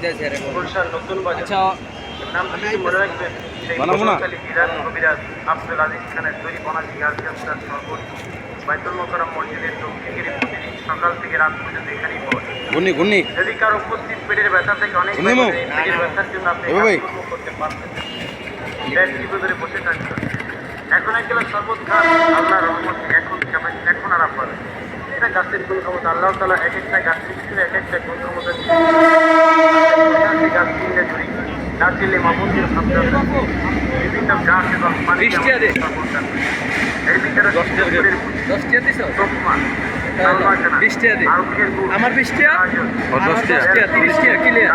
গুলশান নতুন বাজার। আচ্ছা নাম কি মনে রাখবেন? সেই পটুয়াখালী বিরাজ কবিরাজ আব্দুল আজিজ খানের তৈরি বনাজি গার্জিয়ানস্টার শরবত বাইতুল মোকাররম মসজিদের দক্ষিণ প্রতিদিন সকাল থেকে রাত পর্যন্ত এখানেই পাওয়া যায়। যদি কারো উপস্থিত পেটের ব্যথা থেকে অনেক পেটের ব্যথার জন্য আপনি কাজকর্ম করতে পারবেন, ব্যাগ টিপে ধরে বসে থাকবেন, এখন এক গ্লাস শরবত খান, আল্লাহর রহমতে এখন খাবেন, এখন আরাম পাবেন। এটা গাছের গুণ ক্ষমতা, আল্লাহ তাআলা এক একটা গাছের ভিতরে এক একটা গুণ ক্ষমতা দিয়েছে। গাছ কিনলে জুড়ি না দিলে মামুনদের ভাবতে হবে বিভিন্ন গাছ এবং পানি এর ভিতরে আমার 20 টাকা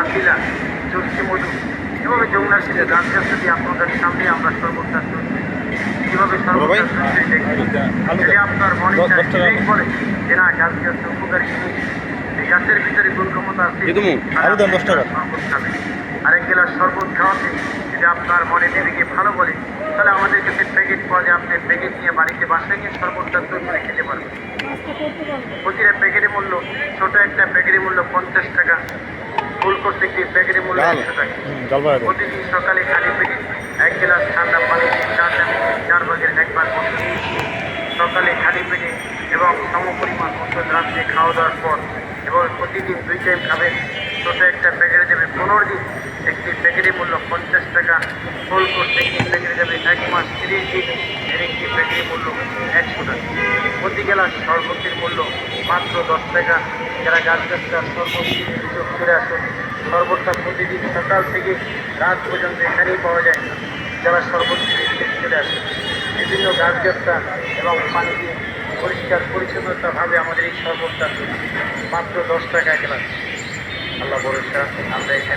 ক্লিয়ার। মধু এভাবে যমুনার সাথে গাছ গাছটা দিয়ে আপনাদের সামনে আমরা সর্বত্র কিভাবে আপনার মনে বলে যে না গাছ গাছ উপকারী জিনিস, এই গাছের ভিতরে গুণ ক্ষমতা আছে। আরেক গ্লাস শরবত খাওয়াতে যদি আপনার মনে দেবীকে ভালো বলে, তাহলে আমাদের কাছে প্যাকেট পাওয়া যায়, আপনি প্যাকেট নিয়ে বাড়িতে বাসায় গিয়ে শরবতটা তৈরি করে খেতে পারবেন। প্রতিটা প্যাকেটের মূল্য, ছোট একটা প্যাকেটের মূল্য 50 টাকা, ফুল করতে গিয়ে প্যাকেটের মূল্য 100 টাকা। প্রতিদিন সকালে খালি পেটে এক গ্লাস ঠান্ডা পানি দিয়ে 4 ভাগের 1 ভাগ ওষুধ, সকালে খালি পেটে এবং সমপরিমাণ ওষুধ রাত্রে খাওয়া দাওয়ার পর, এবং প্রতিদিন 2 টাইম খাবেন। ছোটো একটা প্যাকেটে যাবে 15 দিন, একটি প্যাকেটের মূল্য 50 টাকা, ফুল করতে একটি প্যাকেটে যাবে 1 মাস 30 দিন, এর একটি প্যাকেটের মূল্য 100 টাকা। প্রতি গ্লাস শরবতের মূল্য মাত্র 10 টাকা। যারা গাছ গাছটা শরবত সুযোগ করে আসুন, শরবতটা প্রতিদিন সকাল থেকে রাত পর্যন্ত এখানেই পাওয়া যায়। যারা শরবত চলে আসে বিভিন্ন গাছ গাছটা এবং পানি দিয়ে পরিষ্কার পরিচ্ছন্নতাভাবে আমাদের এই শরবতটা মাত্র 10 টাকা গ্লাস। আল্লাহ ভরসা, আমরা এখানে